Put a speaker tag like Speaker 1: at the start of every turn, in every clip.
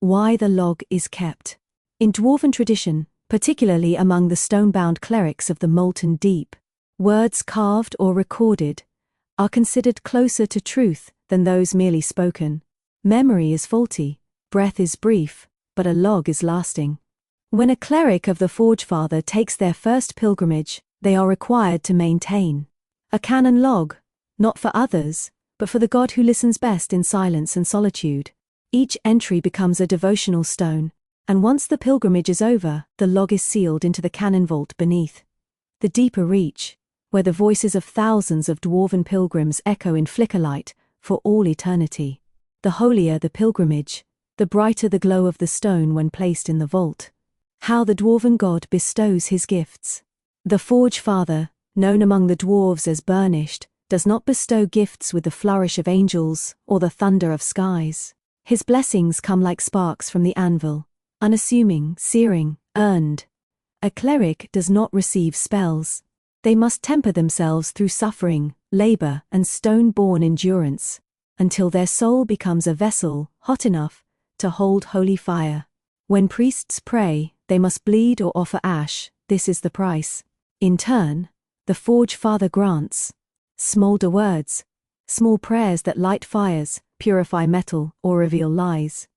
Speaker 1: Why the log is kept. In dwarven tradition, particularly among the stone-bound clerics of the molten deep, words carved or recorded are considered closer to truth than those merely spoken. Memory is faulty, breath is brief, but a log is lasting. When a cleric of the Forge Father takes their first pilgrimage, they are required to maintain a canon log, not for others, but for the God who listens best in silence and solitude. Each entry becomes a devotional stone, and once the pilgrimage is over, the log is sealed into the canon vault beneath. The deeper reach, where the voices of thousands of dwarven pilgrims echo in flickerlight for all eternity. The holier the pilgrimage, the brighter the glow of the stone when placed in the vault. How the dwarven god bestows his gifts. The Forge Father, known among the dwarves as Burnished, does not bestow gifts with the flourish of angels or the thunder of skies. His blessings come like sparks from the anvil, unassuming, searing, earned. A cleric does not receive spells. They must temper themselves through suffering, labor, and stone-born endurance, until their soul becomes a vessel hot enough to hold holy fire. When priests pray, they must bleed or offer ash. This is the price. In turn, the Forge Father grants smolder words, small prayers that light fires, purify metal, or reveal lies.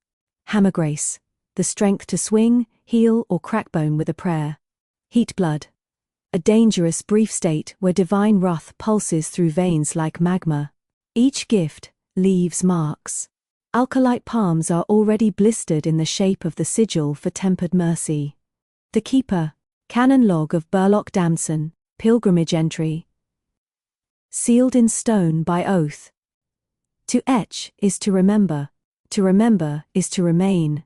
Speaker 1: Hammer grace, the strength to swing, heal, or crack bone with a prayer. Heat blood, a dangerous brief state where divine wrath pulses through veins like magma. Each gift leaves marks. Alkalite palms are already blistered in the shape of the sigil for tempered mercy. The Keeper, canon log of Burlock Damedson, pilgrimage entry. Sealed in stone by oath. To etch is to remember is to remain.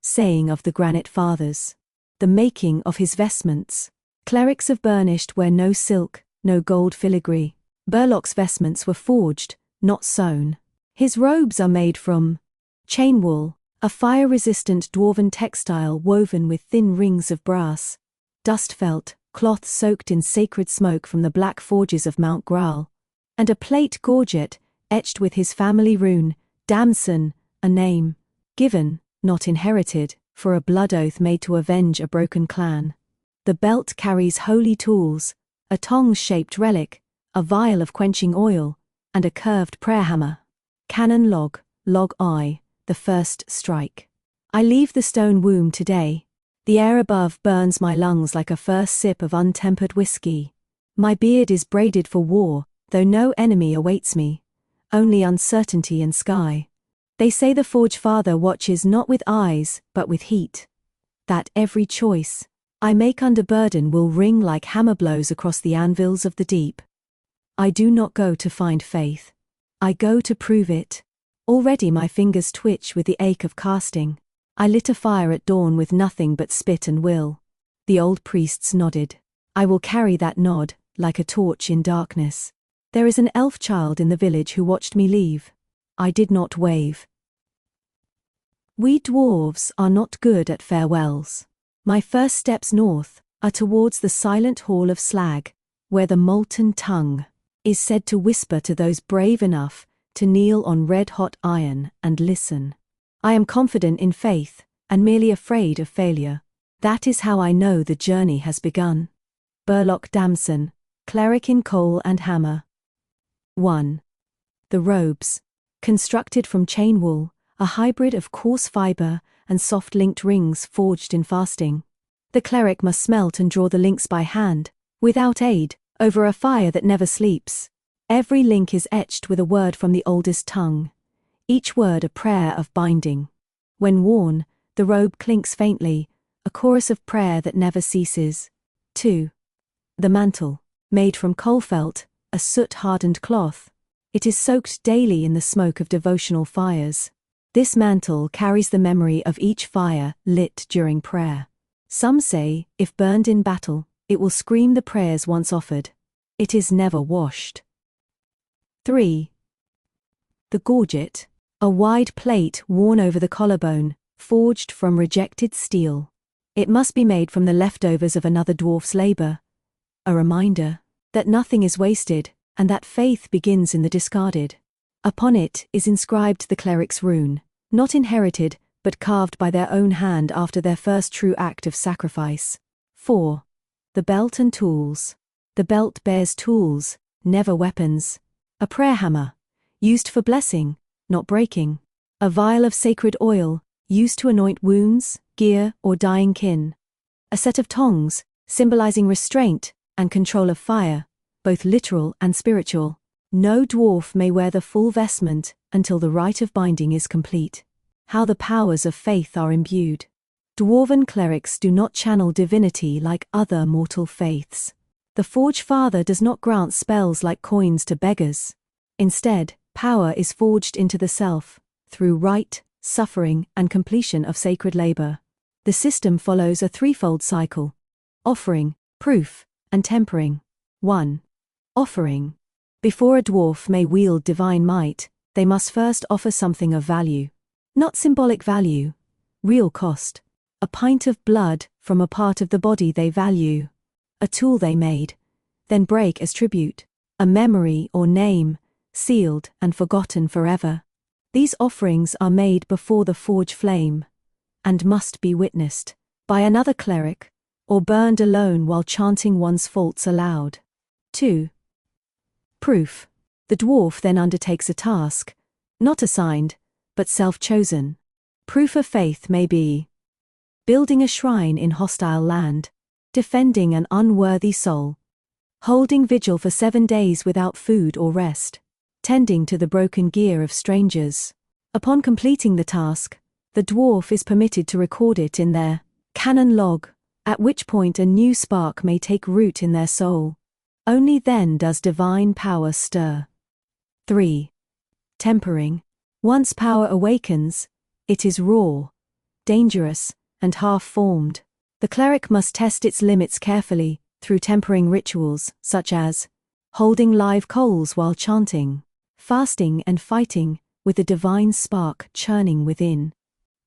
Speaker 1: Saying of the Granite Fathers. The making of his vestments. Clerics of Burnished wear no silk, no gold filigree. Burlock's vestments were forged, not sewn. His robes are made from chain wool, a fire-resistant dwarven textile woven with thin rings of brass. Dust felt, cloth soaked in sacred smoke from the black forges of Mount Graal. And a plate gorget, etched with his family rune, Damedson, a name given, not inherited, for a blood oath made to avenge a broken clan. The belt carries holy tools, a tongs-shaped relic, a vial of quenching oil, and a curved prayer hammer. Canon log, log I, the first strike. I leave the stone womb today. The air above burns my lungs like a first sip of untempered whiskey. My beard is braided for war, though no enemy awaits me. Only uncertainty and sky. They say the Forge Father watches not with eyes, but with heat. That every choice I make under burden will ring like hammer blows across the anvils of the deep. I do not go to find faith. I go to prove it. Already my fingers twitch with the ache of casting. I lit a fire at dawn with nothing but spit and will. The old priests nodded. I will carry that nod, like a torch in darkness. There is an elf child in the village who watched me leave. I did not wave. We dwarves are not good at farewells. My first steps north are towards the silent hall of slag, where the molten tongue is said to whisper to those brave enough to kneel on red-hot iron and listen. I am confident in faith, and merely afraid of failure. That is how I know the journey has begun. Burlock Damedson, cleric in coal and hammer. 1. The robes. Constructed from chain wool, a hybrid of coarse fiber and soft linked rings forged in fasting. The cleric must smelt and draw the links by hand, without aid, over a fire that never sleeps. Every link is etched with a word from the oldest tongue. Each word a prayer of binding. When worn, the robe clinks faintly, a chorus of prayer that never ceases. 2. The mantle. Made from coal felt, a soot-hardened cloth. It is soaked daily in the smoke of devotional fires. This mantle carries the memory of each fire lit during prayer. Some say, if burned in battle, it will scream the prayers once offered. It is never washed. 3. The gorget. A wide plate worn over the collarbone, forged from rejected steel. It must be made from the leftovers of another dwarf's labor. A reminder that nothing is wasted, and that faith begins in the discarded. Upon it is inscribed the cleric's rune, not inherited, but carved by their own hand after their first true act of sacrifice. 4. The belt and tools. The belt bears tools, never weapons. A prayer hammer, used for blessing, not breaking. A vial of sacred oil, used to anoint wounds, gear, or dying kin. A set of tongs, symbolizing restraint and control of fire, both literal and spiritual. No dwarf may wear the full vestment until the rite of binding is complete. How the powers of faith are imbued. Dwarven clerics do not channel divinity like other mortal faiths. The Forge Father does not grant spells like coins to beggars. Instead, power is forged into the self, through rite, suffering, and completion of sacred labor. The system follows a threefold cycle: offering, proof, and tempering. 1. Offering. Before a dwarf may wield divine might, they must first offer something of value. Not symbolic value, real cost. A pint of blood from a part of the body they value. A tool they made, then break as tribute. A memory or name, sealed and forgotten forever. These offerings are made before the forge flame, and must be witnessed by another cleric, or burned alone while chanting one's faults aloud. 2. Proof. The dwarf then undertakes a task, not assigned, but self-chosen. Proof of faith may be building a shrine in hostile land, defending an unworthy soul, holding vigil for 7 days without food or rest, tending to the broken gear of strangers. Upon completing the task, the dwarf is permitted to record it in their Canon log, at which point a new spark may take root in their soul. Only then does divine power stir. 3. Tempering. Once power awakens, it is raw, dangerous, and half-formed. The cleric must test its limits carefully through tempering rituals such as holding live coals while chanting, fasting and fighting with the divine spark churning within,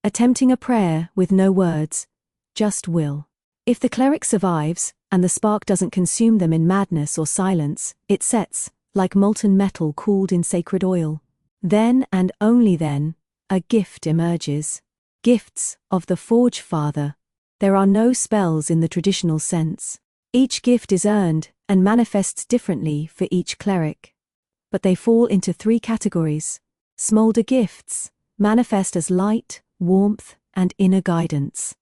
Speaker 1: attempting a prayer with no words, just will. If the cleric survives, and the spark doesn't consume them in madness or silence, it sets, like molten metal cooled in sacred oil. Then and only then, a gift emerges. Gifts of the Forge Father. There are no spells in the traditional sense. Each gift is earned and manifests differently for each cleric. But they fall into 3 categories. Smolder gifts manifest as light, warmth, and inner guidance.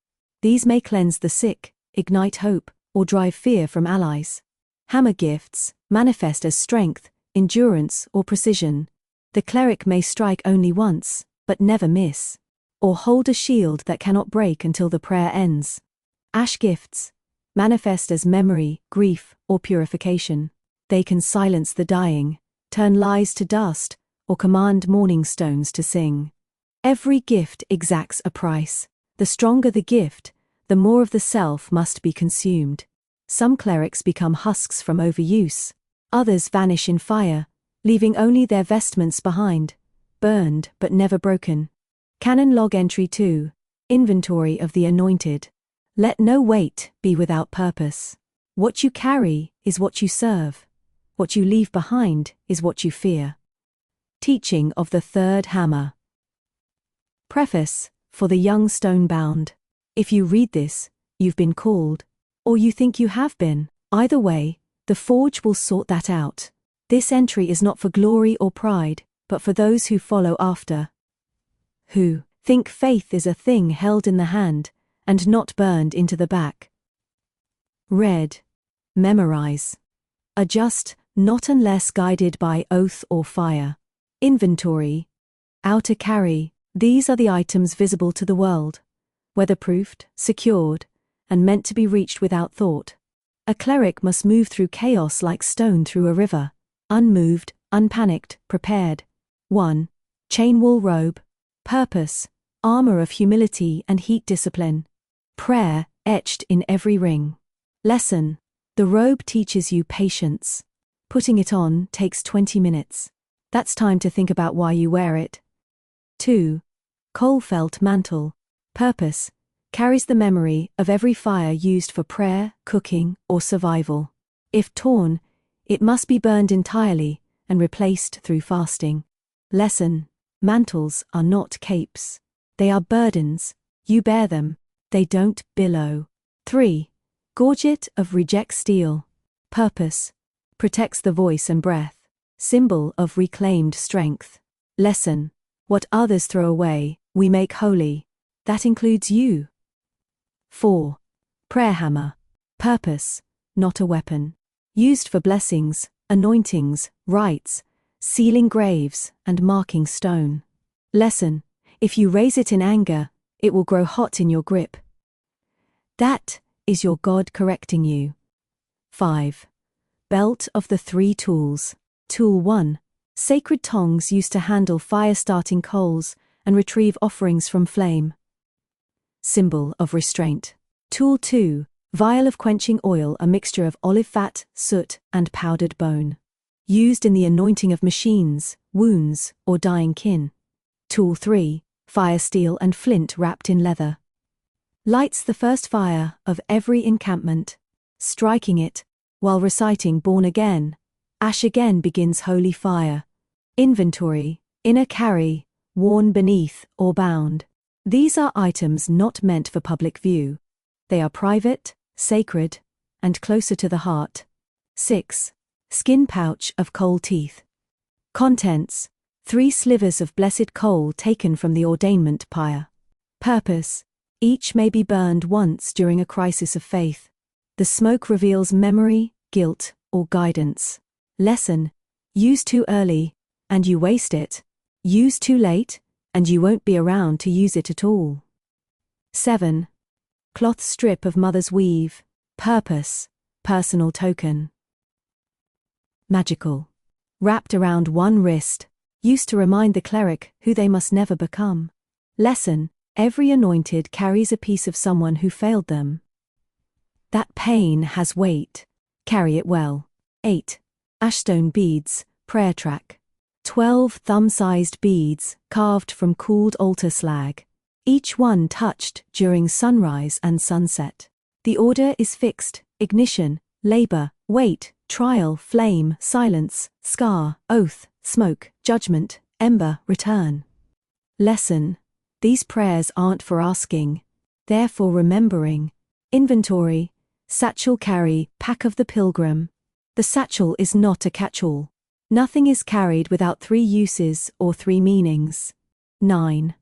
Speaker 1: These may cleanse the sick, ignite hope, or drive fear from allies. Hammer gifts manifest as strength, endurance, or precision. The cleric may strike only once, but never miss, or hold a shield that cannot break until the prayer ends. Ash gifts manifest as memory, grief, or purification. They can silence the dying, turn lies to dust, or command mourning stones to sing. Every gift exacts a price. The stronger the gift, the more of the self must be consumed. Some clerics become husks from overuse. Others vanish in fire, leaving only their vestments behind, burned but never broken. Canon Log Entry 2. Inventory of the Anointed. Let no weight be without purpose. What you carry is what you serve. What you leave behind is what you fear. Teaching of the Third Hammer. Preface. For the young stonebound. If you read this, you've been called, or you think you have been. Either way, the Forge will sort that out. This entry is not for glory or pride, but for those who follow after. Who think faith is a thing held in the hand, and not burned into the back. Read. Memorize. Adjust, not unless guided by oath or fire. Inventory. Outer carry. These are the items visible to the world, weatherproofed, secured, and meant to be reached without thought. A cleric must move through chaos like stone through a river, unmoved, unpanicked, prepared. 1. Chain wool robe. Purpose, armor of humility and heat discipline. Prayer, etched in every ring. Lesson, the robe teaches you patience. Putting it on takes 20 minutes. That's time to think about why you wear it. 2. Coal-felt mantle. Purpose, carries the memory of every fire used for prayer, cooking, or survival. If torn, it must be burned entirely and replaced through fasting. Lesson, mantles are not capes. They are burdens. You bear them. They don't billow. 3. Gorget of reject steel. Purpose. Protects the voice and breath. Symbol of reclaimed strength. Lesson. What others throw away, we make holy. That includes you. 4. Prayer hammer. Purpose. Not a weapon. Used for blessings, anointings, rites, sealing graves, and marking stone. Lesson. If you raise it in anger, it will grow hot in your grip. That is your God correcting you. 5. Belt of the 3 tools. Tool 1. Sacred tongs used to handle fire-starting coals and retrieve offerings from flame. Symbol of restraint. Tool 2. Vial of quenching oil, a mixture of olive fat, soot, and powdered bone. Used in the anointing of machines, wounds, or dying kin. Tool 3. Fire steel and flint wrapped in leather. Lights the first fire of every encampment. Striking it, while reciting Born Again, ash again begins holy fire. Inventory, inner carry, worn beneath or bound. These are items not meant for public view. They are private, sacred, and closer to the heart. 6. Skin pouch of coal teeth. Contents. 3 slivers of blessed coal taken from the ordainment pyre. Purpose. Each may be burned once during a crisis of faith. The smoke reveals memory, guilt, or guidance. Lesson. Use too early, and you waste it. Use too late, and you won't be around to use it at all. 7. Cloth strip of mother's weave. Purpose. Personal token. Magical. Wrapped around one wrist. Used to remind the cleric who they must never become. Lesson. Every anointed carries a piece of someone who failed them. That pain has weight. Carry it well. 8. Ashstone beads, prayer track. 12 thumb-sized beads carved from cooled altar slag. Each one touched during sunrise and sunset. The order is fixed: ignition, labor, wait, trial, flame, silence, scar, oath, smoke, judgment, ember, return. Lesson. These prayers aren't for asking. They're for remembering. Inventory. Satchel carry, pack of the pilgrim. The satchel is not a catch-all. Nothing is carried without 3 uses or 3 meanings. 9.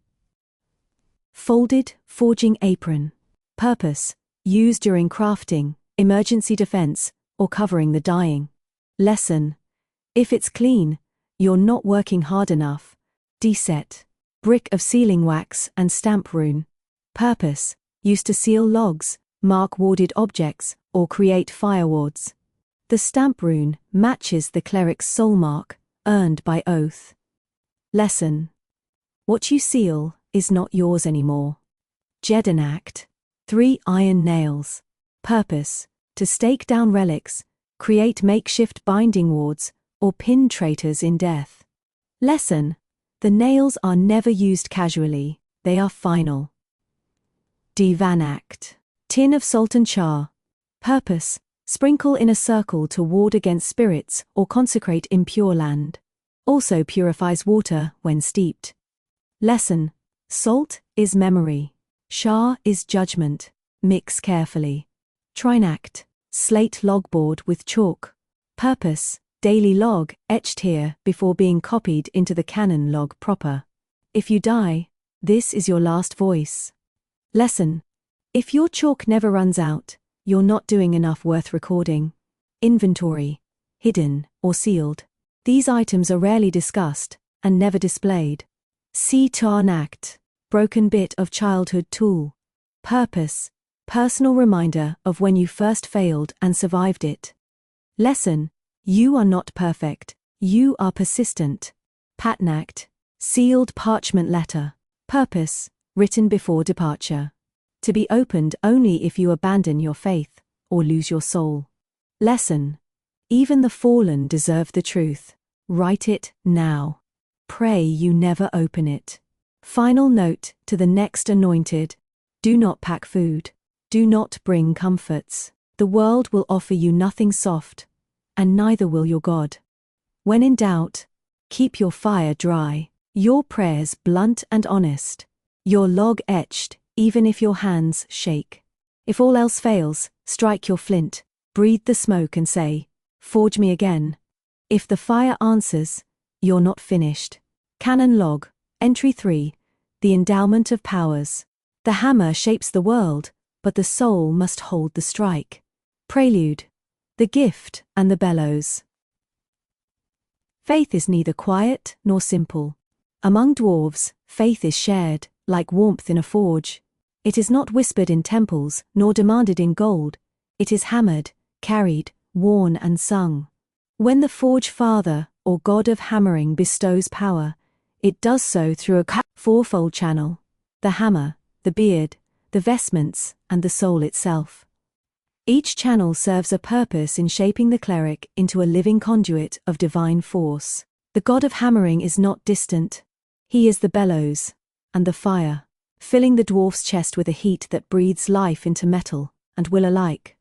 Speaker 1: Folded, forging apron. Purpose. Used during crafting, emergency defense, or covering the dying. Lesson. If it's clean, you're not working hard enough. Deset. Brick of sealing wax and stamp rune. Purpose. Used to seal logs, mark warded objects, or create fire wards. The stamp rune matches the cleric's soul mark, earned by oath. Lesson. What you seal is not yours anymore. Jedanact. 3 iron nails. Purpose. To stake down relics, create makeshift binding wards, or pin traitors in death. Lesson. The nails are never used casually, they are final. Divanact. Tin of salt and char. Purpose. Sprinkle in a circle to ward against spirits or consecrate impure land. Also purifies water when steeped. Lesson. Salt is memory. Char is judgment. Mix carefully. Trinact. Slate logboard with chalk. Purpose. Daily log, etched here before being copied into the Canon log proper. If you die, this is your last voice. Lesson. If your chalk never runs out, you're not doing enough worth recording. Inventory. Hidden or sealed. These items are rarely discussed and never displayed. Tarnact. Broken bit of childhood tool. Purpose. Personal reminder of when you first failed and survived it. Lesson. You are not perfect. You are persistent. Patnact. Sealed parchment letter. Purpose. Written before departure. To be opened only if you abandon your faith or lose your soul. Lesson. Even the fallen deserve the truth. Write it now. Pray you never open it. Final note to the next anointed. Do not pack food. Do not bring comforts. The world will offer you nothing soft, and neither will your God. When in doubt, keep your fire dry, your prayers blunt and honest. Your log etched, even if your hands shake. If all else fails, strike your flint, breathe the smoke and say, "Forge me again." If the fire answers, you're not finished. Canon log, entry 3, the endowment of powers. The hammer shapes the world, but the soul must hold the strike. Prelude, the gift and the bellows. Faith is neither quiet nor simple. Among dwarves, faith is shared, like warmth in a forge. It is not whispered in temples, nor demanded in gold. It is hammered, carried, worn and sung. When the forge father, or god of hammering, bestows power, it does so through a fourfold channel: the hammer, the beard, the vestments, and the soul itself. Each channel serves a purpose in shaping the cleric into a living conduit of divine force. The god of hammering is not distant. He is the bellows and the fire, filling the dwarf's chest with a heat that breathes life into metal and will alike.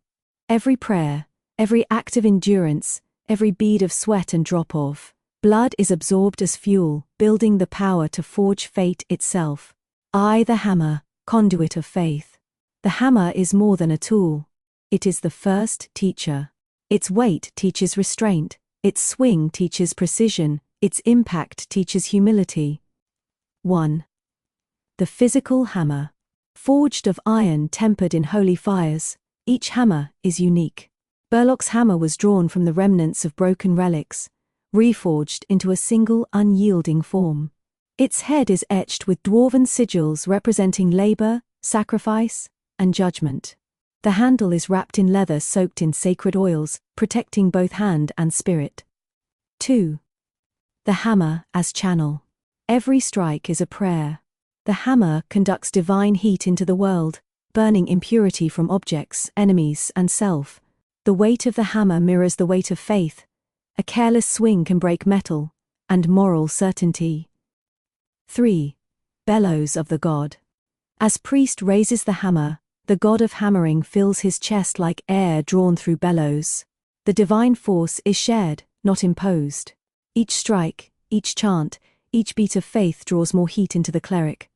Speaker 1: Every prayer, every act of endurance, every bead of sweat and drop of blood is absorbed as fuel, building the power to forge fate itself. I, the hammer, conduit of faith. The hammer is more than a tool. It is the first teacher. Its weight teaches restraint, its swing teaches precision, its impact teaches humility. 1. The physical hammer. Forged of iron tempered in holy fires, each hammer is unique. Burlock's hammer was drawn from the remnants of broken relics, reforged into a single unyielding form. Its head is etched with dwarven sigils representing labor, sacrifice, and judgment. The handle is wrapped in leather soaked in sacred oils, protecting both hand and spirit. 2. The hammer as channel. Every strike is a prayer. The hammer conducts divine heat into the world, burning impurity from objects, enemies, and self. The weight of the hammer mirrors the weight of faith. A careless swing can break metal and moral certainty. 3. Bellows of the god. As priest raises the hammer, the god of hammering fills his chest like air drawn through bellows. The divine force is shared, not imposed. Each strike, each chant, each beat of faith draws more heat into the cleric,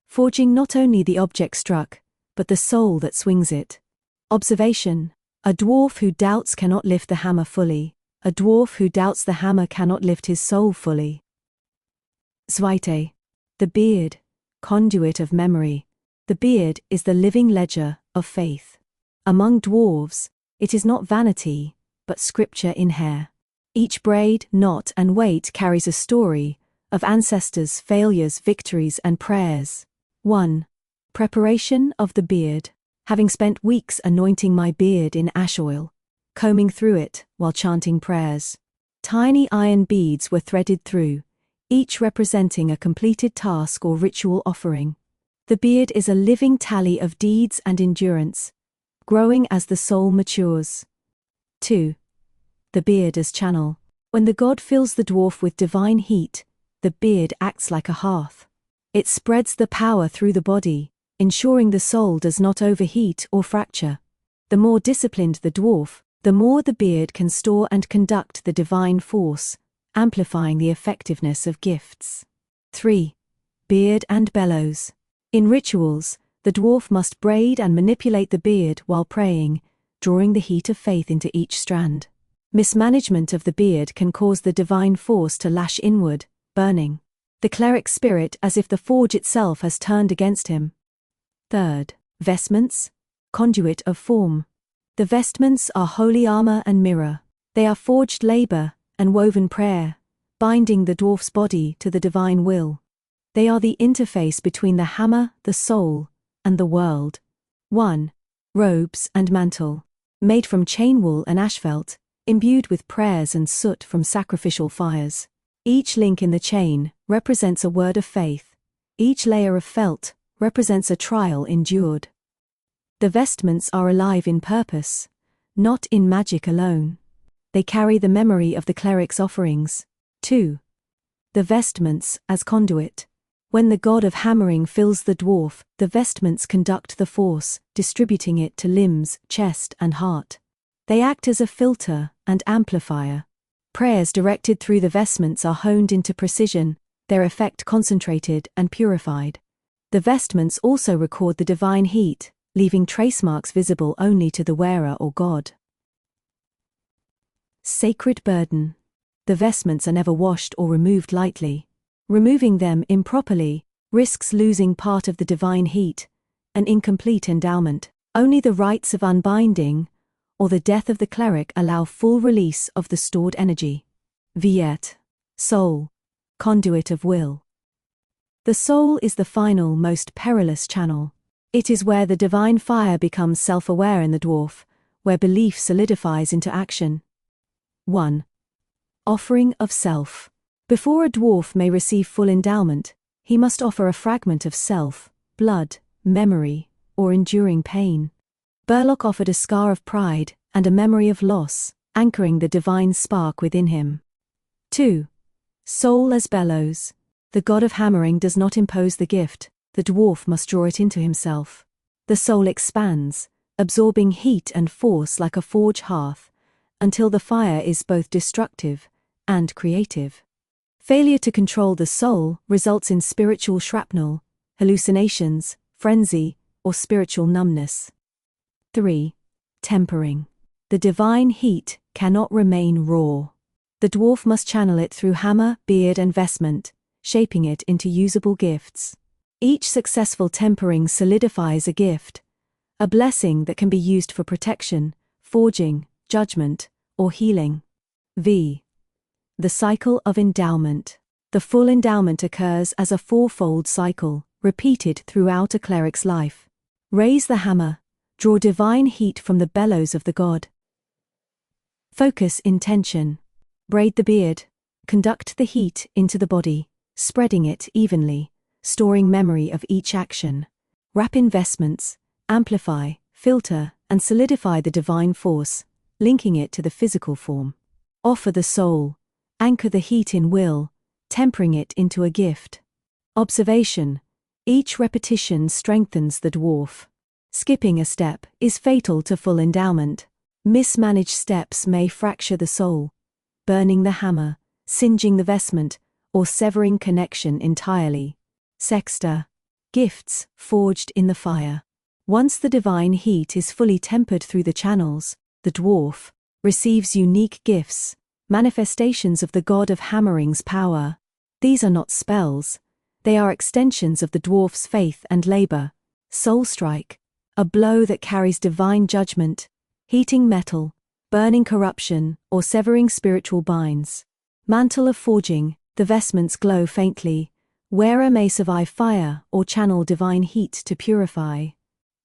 Speaker 1: forging not only the object struck, but the soul that swings it. Observation: a dwarf who doubts cannot lift the hammer fully. A dwarf who doubts the hammer cannot lift his soul fully. Yyth, the beard, conduit of memory. The beard is the living ledger of faith. Among dwarves, it is not vanity, but scripture in hair. Each braid, knot, and weight carries a story of ancestors, failures, victories, and prayers. 1. Preparation of the beard. Having spent weeks anointing my beard in ash oil, combing through it while chanting prayers, tiny iron beads were threaded through, each representing a completed task or ritual offering. The beard is a living tally of deeds and endurance, growing as the soul matures. 2. The beard as channel. When the god fills the dwarf with divine heat, the beard acts like a hearth. It spreads the power through the body, ensuring the soul does not overheat or fracture. The more disciplined the dwarf, the more the beard can store and conduct the divine force, amplifying the effectiveness of gifts. 3. Beard and bellows. In rituals, the dwarf must braid and manipulate the beard while praying, drawing the heat of faith into each strand. Mismanagement of the beard can cause the divine force to lash inward, burning the cleric's spirit as if the forge itself has turned against him. 3rd. Vestments, conduit of form. The vestments are holy armor and mirror. They are forged labor and woven prayer, binding the dwarf's body to the divine will. They are the interface between the hammer, the soul, and the world. 1. Robes and mantle. Made from chain wool and ashfelt, imbued with prayers and soot from sacrificial fires. Each link in the chain represents a word of faith. Each layer of felt represents a trial endured. The vestments are alive in purpose, not in magic alone. They carry the memory of the cleric's offerings. 2. The vestments as conduit. When the god of hammering fills the dwarf, the vestments conduct the force, distributing it to limbs, chest, and heart. They act as a filter and amplifier. Prayers directed through the vestments are honed into precision, their effect concentrated and purified. The vestments also record the divine heat, leaving trace marks visible only to the wearer or god. Sacred burden. The vestments are never washed or removed lightly. Removing them improperly risks losing part of the divine heat, an incomplete endowment. Only the rites of unbinding or the death of the cleric allow full release of the stored energy. Yyth. Soul. Conduit of will. The soul is the final, most perilous channel. It is where the divine fire becomes self-aware in the dwarf, where belief solidifies into action. 1. Offering of self. Before a dwarf may receive full endowment, he must offer a fragment of self, blood, memory, or enduring pain. Burlock offered a scar of pride and a memory of loss, anchoring the divine spark within him. 2. Soul as bellows. The god of hammering does not impose the gift, the dwarf must draw it into himself. The soul expands, absorbing heat and force like a forge hearth, until the fire is both destructive and creative. Failure to control the soul results in spiritual shrapnel, hallucinations, frenzy, or spiritual numbness. 3. Tempering. The divine heat cannot remain raw. The dwarf must channel it through hammer, beard, and vestment, shaping it into usable gifts. Each successful tempering solidifies a gift, a blessing that can be used for protection, forging, judgment, or healing. V. The cycle of endowment. The full endowment occurs as a fourfold cycle, repeated throughout a cleric's life. Raise the hammer, draw divine heat from the bellows of the god. Focus intention. Braid the beard, conduct the heat into the body, spreading it evenly, storing memory of each action. Wrap investments, amplify, filter, and solidify the divine force, linking it to the physical form. Offer the soul, anchor the heat in will, tempering it into a gift. Observation. Each repetition strengthens the dwarf. Skipping a step is fatal to full endowment. Mismanaged steps may fracture the soul, burning the hammer, singeing the vestment, or severing connection entirely. Sexta. Gifts forged in the fire. Once the divine heat is fully tempered through the channels, the dwarf receives unique gifts, manifestations of the god of hammering's power. These are not spells, they are extensions of the dwarf's faith and labor. Soul strike, a blow that carries divine judgment, heating metal, burning corruption, or severing spiritual binds. Mantle of forging, the vestments glow faintly. Wearer may survive fire or channel divine heat to purify.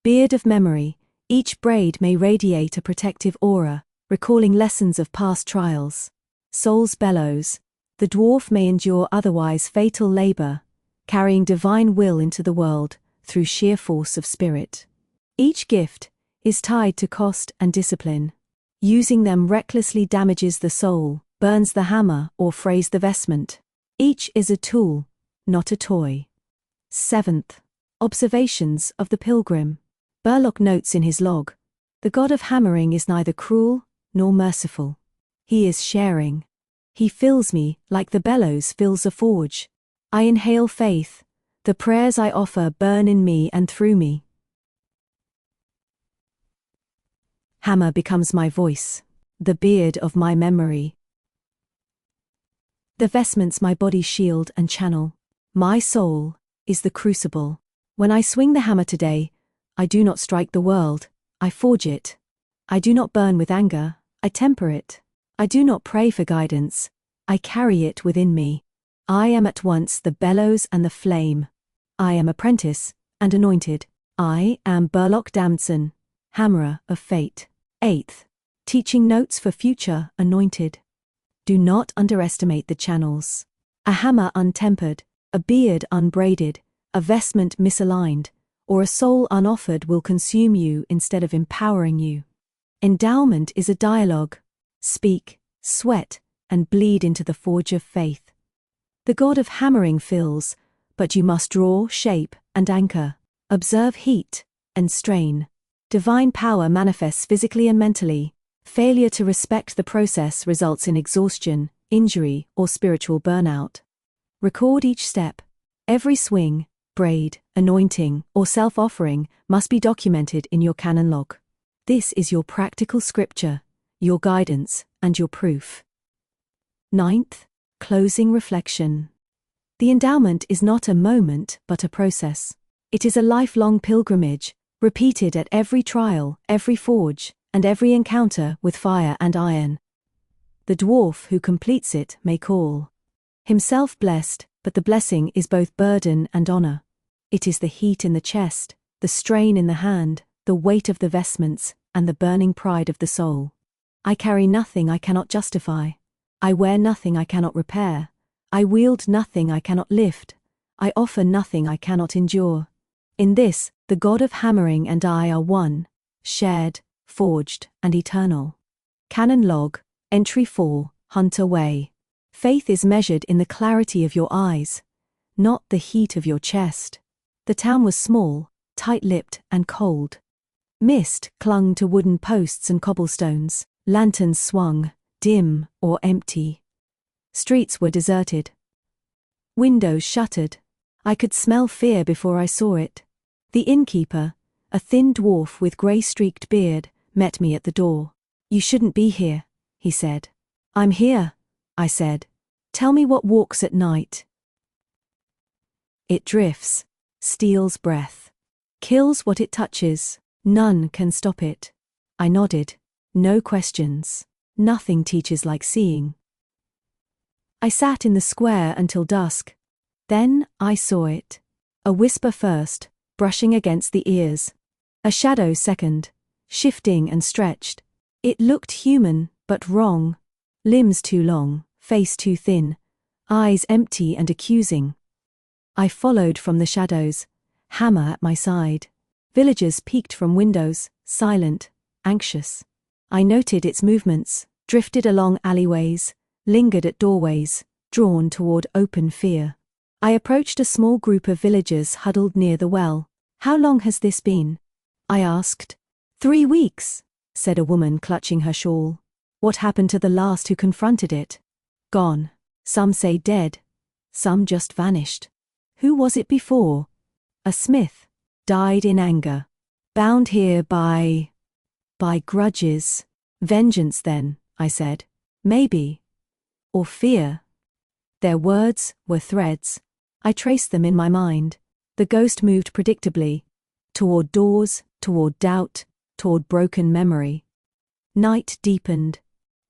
Speaker 1: Beard of memory, each braid may radiate a protective aura, recalling lessons of past trials. Soul's bellows, the dwarf may endure otherwise fatal labor, carrying divine will into the world through sheer force of spirit. Each gift is tied to cost and discipline. Using them recklessly damages the soul, burns the hammer, or frays the vestment. Each is a tool, not a toy. 7th. Observations of the pilgrim. Burlock notes in his log, the god of hammering is neither cruel nor merciful. He is sharing. He fills me like the bellows fills a forge. I inhale faith. The prayers I offer burn in me and through me. Hammer becomes my voice, the beard of my memory. The vestments my body shield and channel. My soul is the crucible. When I swing the hammer today, I do not strike the world, I forge it. I do not burn with anger, I temper it. I do not pray for guidance, I carry it within me. I am at once the bellows and the flame. I am apprentice and anointed. I am Burlock Damedson, hammerer of fate. 8th. Teaching notes for future anointed. Do not underestimate the channels. A hammer untempered, a beard unbraided, a vestment misaligned, or a soul unoffered will consume you instead of empowering you. Endowment is a dialogue. Speak, sweat, and bleed into the forge of faith. The god of hammering fills, but you must draw, shape, and anchor. Observe heat and strain. Divine power manifests physically and mentally. Failure to respect the process results in exhaustion, injury, or spiritual burnout. Record each step, every swing, braid, anointing, or self-offering must be documented in your canon log. This is your practical scripture, your guidance, and your proof. 9th, closing reflection. The endowment is not a moment but a process. It is a lifelong pilgrimage, repeated at every trial, every forge, and every encounter with fire and iron. The dwarf who completes it may call himself blessed, but the blessing is both burden and honor. It is the heat in the chest, the strain in the hand, the weight of the vestments, and the burning pride of the soul. I carry nothing I cannot justify. I wear nothing I cannot repair. I wield nothing I cannot lift. I offer nothing I cannot endure. In this, the God of hammering and I are one, shared, forged, and eternal. Canon log, entry 4, Hunter Way. Faith is measured in the clarity of your eyes, not the heat of your chest. The town was small, tight-lipped, and cold. Mist clung to wooden posts and cobblestones, lanterns swung, dim or empty. Streets were deserted. Windows shuttered. I could smell fear before I saw it. The innkeeper, a thin dwarf with grey-streaked beard, met me at the door. "You shouldn't be here," he said. "I'm here," I said. "Tell me what walks at night." "It drifts, steals breath, kills what it touches. None can stop it." I nodded. No questions. Nothing teaches like seeing. I sat in the square until dusk. Then I saw it. A whisper first, brushing against the ears. A shadow second, shifting and stretched. It looked human, but wrong. Limbs too long, face too thin, eyes empty and accusing. I followed from the shadows, hammer at my side. Villagers peeked from windows, silent, anxious. I noted its movements, drifted along alleyways, lingered at doorways, drawn toward open fear. I approached a small group of villagers huddled near the well. "How long has this been?" I asked. 3 weeks, said a woman clutching her shawl. "What happened to the last who confronted it?" "Gone. Some say dead. Some just vanished." "Who was it before?" "A smith. Died in anger. Bound here by grudges." "Vengeance then," I said. "Maybe. Or fear." Their words were threads. I traced them in my mind. The ghost moved predictably. Toward doors, toward doubt, toward broken memory. Night deepened.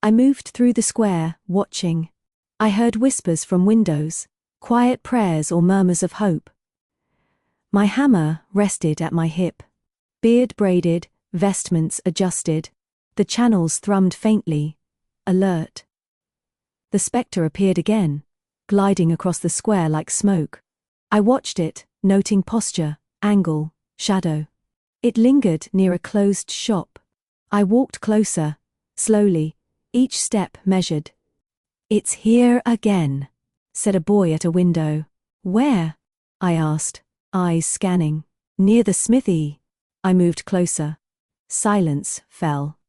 Speaker 1: I moved through the square, watching. I heard whispers from windows, quiet prayers or murmurs of hope. My hammer rested at my hip. Beard braided, vestments adjusted. The channels thrummed faintly, alert. The spectre appeared again, gliding across the square like smoke. I watched it, noting posture, angle, shadow. It lingered near a closed shop. I walked closer, slowly, each step measured. "It's here again," said a boy at a window. "Where?" I asked, eyes scanning. "Near the smithy." I moved closer. Silence fell.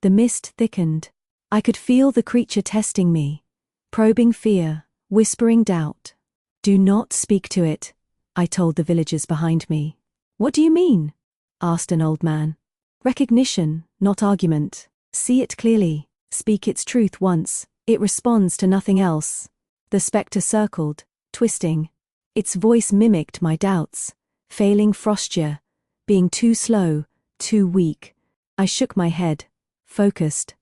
Speaker 1: The mist thickened. I could feel the creature testing me, probing fear, whispering doubt. "Do not speak to it," I told the villagers behind me. "What do you mean?" asked an old man. "Recognition, not argument. See it clearly. Speak its truth once. It responds to nothing else." The spectre circled, twisting. Its voice mimicked my doubts. Failing frosture. Being too slow, too weak. I shook my head, focused.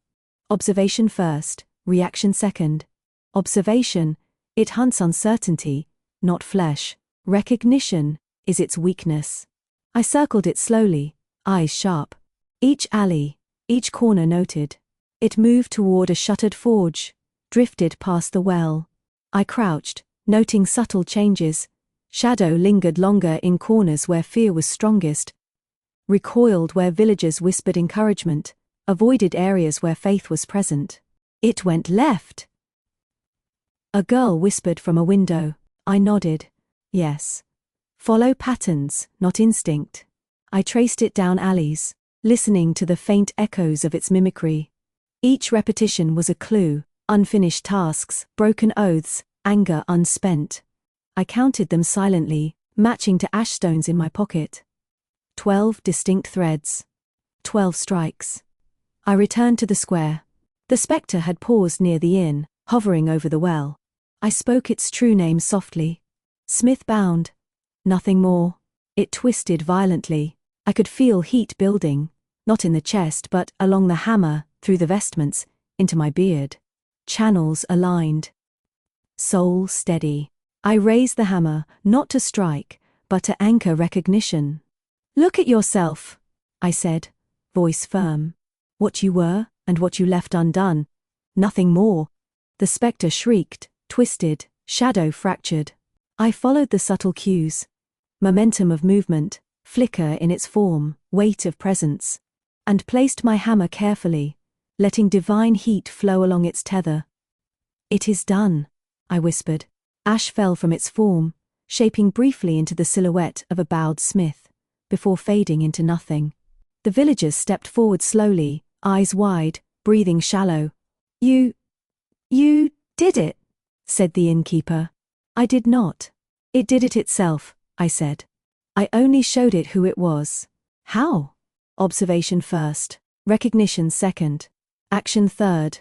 Speaker 1: Observation first, reaction second. Observation, it hunts uncertainty, not flesh. Recognition is its weakness. I circled it slowly, eyes sharp. Each alley, each corner noted. It moved toward a shuttered forge, drifted past the well. I crouched, noting subtle changes. Shadow lingered longer in corners where fear was strongest, recoiled where villagers whispered encouragement, avoided areas where faith was present. "It went left," a girl whispered from a window. I nodded. Yes. Follow patterns, not instinct. I traced it down alleys, listening to the faint echoes of its mimicry. Each repetition was a clue, unfinished tasks, broken oaths, anger unspent. I counted them silently, matching to ash stones in my pocket. 12 distinct threads. 12 strikes. I returned to the square. The spectre had paused near the inn, hovering over the well. I spoke its true name softly. Smith bound. Nothing more. It twisted violently. I could feel heat building, not in the chest but along the hammer, through the vestments, into my beard. Channels aligned. Soul steady. I raised the hammer, not to strike, but to anchor recognition. Look at yourself, I said, voice firm. What you were, and what you left undone. Nothing more. The spectre shrieked, twisted, shadow fractured. I followed the subtle cues. Momentum of movement, flicker in its form, weight of presence. And placed my hammer carefully, letting divine heat flow along its tether. It is done, I whispered. Ash fell from its form, shaping briefly into the silhouette of a bowed Smith, before fading into nothing. The villagers stepped forward slowly, eyes wide, breathing shallow. You did it, said the innkeeper. I did not. It did it itself, I said. I only showed it who it was. How? Observation first, recognition second, action third.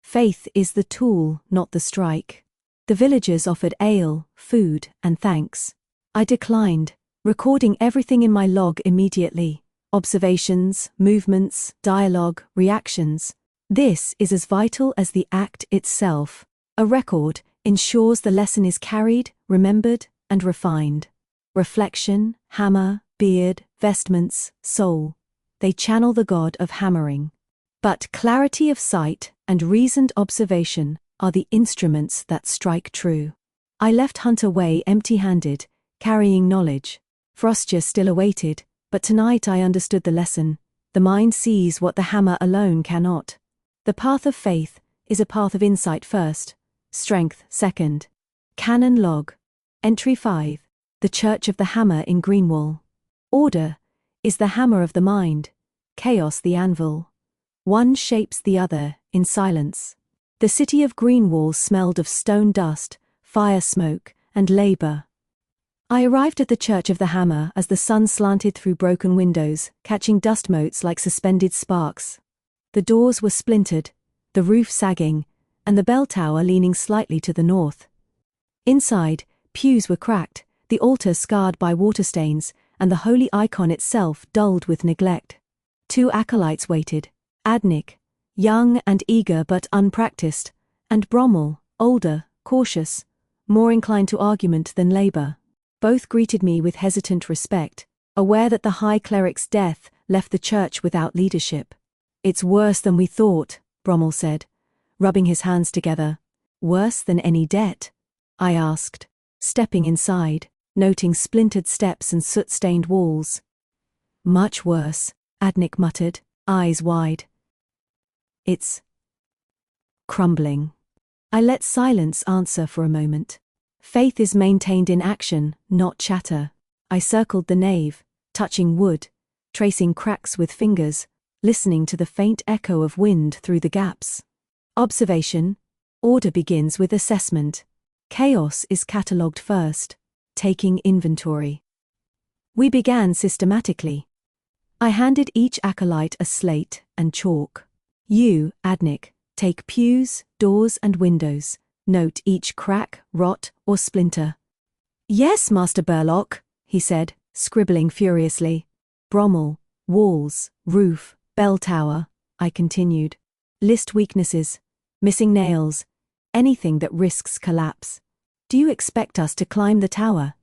Speaker 1: Faith is the tool, not the strike. The villagers offered ale, food, and thanks. I declined, recording everything in my log immediately. Observations, movements, dialogue, reactions. This is as vital as the act itself. A record ensures the lesson is carried, remembered, and refined. Reflection, hammer, beard, vestments, soul. They channel the god of hammering. But clarity of sight and reasoned observation are the instruments that strike true. I left Hunter Way empty-handed, carrying knowledge. Frostya still awaited, but tonight I understood the lesson. The mind sees what the hammer alone cannot. The path of faith is a path of insight first, strength second. Canon log. Entry 5. The Church of the Hammer in Greenwall. Order is the hammer of the mind, chaos the anvil. One shapes the other, in silence. The city of Greenwall smelled of stone dust, fire smoke, and labor. I arrived at the Church of the Hammer as the sun slanted through broken windows, catching dust motes like suspended sparks. The doors were splintered, the roof sagging, and the bell tower leaning slightly to the north. Inside, pews were cracked, the altar scarred by water stains, and the holy icon itself dulled with neglect. 2 acolytes waited, Adnik, young and eager but unpracticed, and Brommel, older, cautious, more inclined to argument than labor. Both greeted me with hesitant respect, aware that the high cleric's death left the church without leadership. It's worse than we thought, Brommel said, rubbing his hands together. Worse than any debt? I asked, stepping inside, noting splintered steps and soot-stained walls. Much worse, Adnik muttered, eyes wide. It's crumbling. I let silence answer for a moment. Faith is maintained in action, not chatter. I circled the nave, touching wood, tracing cracks with fingers, listening to the faint echo of wind through the gaps. Observation. Order begins with assessment. Chaos is catalogued first, taking inventory. We began systematically. I handed each acolyte a slate and chalk. You, Adnik, take pews, doors and windows. Note each crack, rot, or splinter. Yes, Master Burlock, he said, scribbling furiously. Brommel, walls, roof, bell tower, I continued. List weaknesses, missing nails, anything that risks collapse. Do you expect us to climb the tower?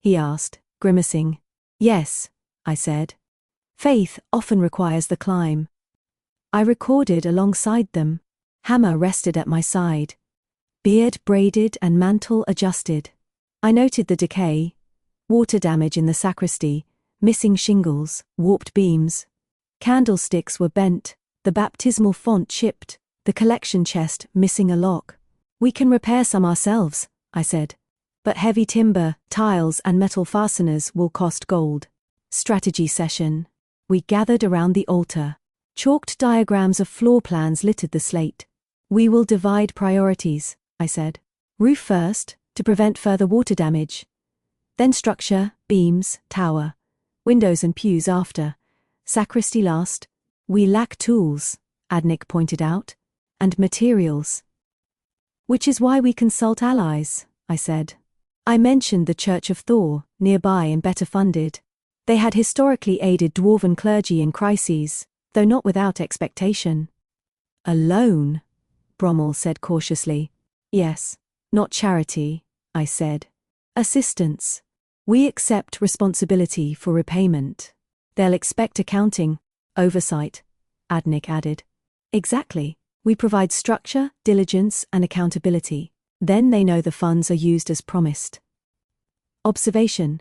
Speaker 1: He asked, grimacing. Yes, I said. Faith often requires the climb. I recorded alongside them. Hammer rested at my side. Beard braided and mantle adjusted. I noted the decay, water damage in the sacristy, missing shingles, warped beams. Candlesticks were bent, the baptismal font chipped, the collection chest missing a lock. We can repair some ourselves, I said. But heavy timber, tiles and metal fasteners will cost gold. Strategy session. We gathered around the altar. Chalked diagrams of floor plans littered the slate. We will divide priorities, I said. Roof first, to prevent further water damage. Then structure, beams, tower, windows and pews after, sacristy last. We lack tools, Adnik pointed out, and materials. Which is why we consult allies, I said. I mentioned the Church of Thor, nearby and better funded. They had historically aided dwarven clergy in crises, though not without expectation. A loan, Brommel said cautiously. Yes, not charity, I said. Assistance. We accept responsibility for repayment. They'll expect accounting, oversight, Adnik added. Exactly. We provide structure, diligence, and accountability. Then they know the funds are used as promised. Observation.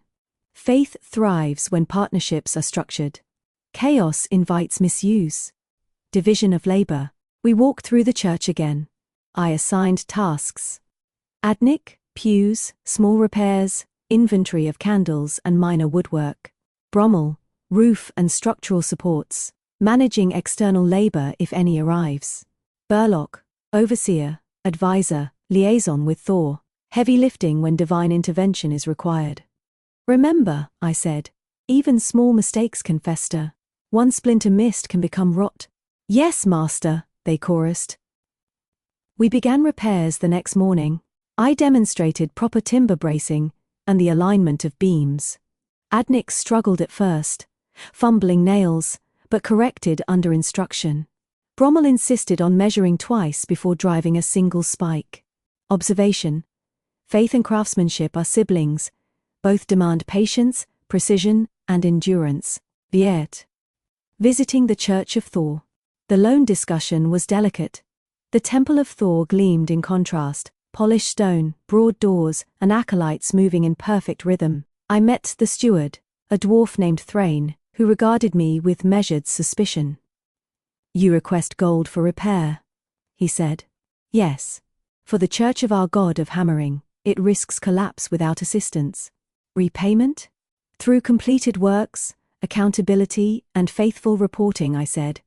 Speaker 1: Faith thrives when partnerships are structured. Chaos invites misuse. Division of labor. We walk through the church again. I assigned tasks. Adnik, pews, small repairs, inventory of candles and minor woodwork. Brommel, roof and structural supports, managing external labor if any arrives. Burlock, overseer, advisor, liaison with Thor, heavy lifting when divine intervention is required. Remember, I said, even small mistakes can fester. One splinter missed can become rot. Yes, master, they chorused. We began repairs the next morning. I demonstrated proper timber bracing and the alignment of beams. Adnik struggled at first, fumbling nails, but corrected under instruction. Brommel insisted on measuring twice before driving a single spike. Observation. Faith and craftsmanship are siblings. Both demand patience, precision, and endurance. Yyth. Visiting the Church of Thor. The loan discussion was delicate. The Temple of Thor gleamed in contrast, polished stone, broad doors, and acolytes moving in perfect rhythm. I met the steward, a dwarf named Thrain, who regarded me with measured suspicion. You request gold for repair, he said. Yes. For the church of our god of hammering, it risks collapse without assistance. Repayment? Through completed works, accountability, and faithful reporting, I said.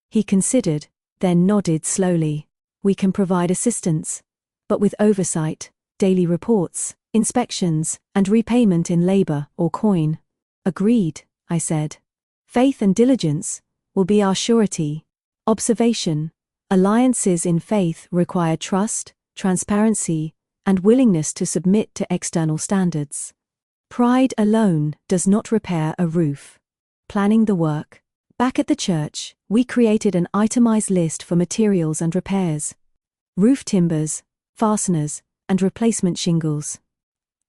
Speaker 1: He considered, then nodded slowly. We can provide assistance, but with oversight, daily reports, inspections, and repayment in labor or coin. Agreed, I said. Faith and diligence will be our surety. Observation. Alliances in faith require trust, transparency, and willingness to submit to external standards. Pride alone does not repair a roof. Planning the work. Back at the church, we created an itemized list for materials and repairs. Roof timbers, fasteners, and replacement shingles.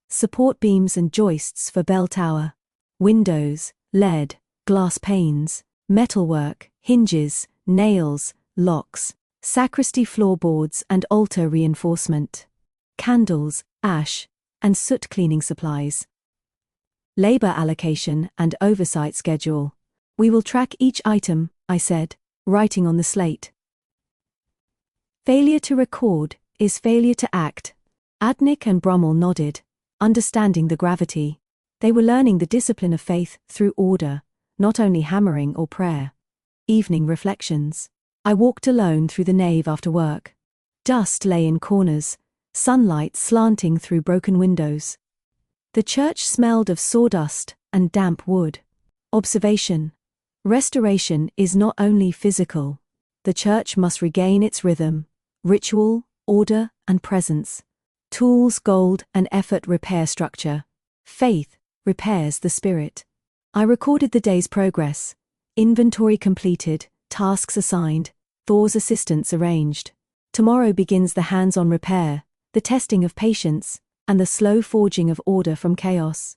Speaker 1: Support beams and joists for bell tower. Windows, lead, glass panes, metalwork, hinges, nails, locks, sacristy floorboards and altar reinforcement. Candles, ash, and soot cleaning supplies. Labor allocation and oversight schedule. We will track each item, I said, writing on the slate. Failure to record is failure to act. Adnik and Brommel nodded, understanding the gravity. They were learning the discipline of faith through order, not only hammering or prayer. Evening reflections. I walked alone through the nave after work. Dust lay in corners, sunlight slanting through broken windows. The church smelled of sawdust and damp wood. Observation. Restoration is not only physical. The church must regain its rhythm, ritual, order, and presence. Tools, gold, and effort repair structure. Faith repairs the spirit. I recorded the day's progress. Inventory completed, tasks assigned, Thor's assistance arranged. Tomorrow begins the hands-on repair, the testing of patience, and the slow forging of order from chaos.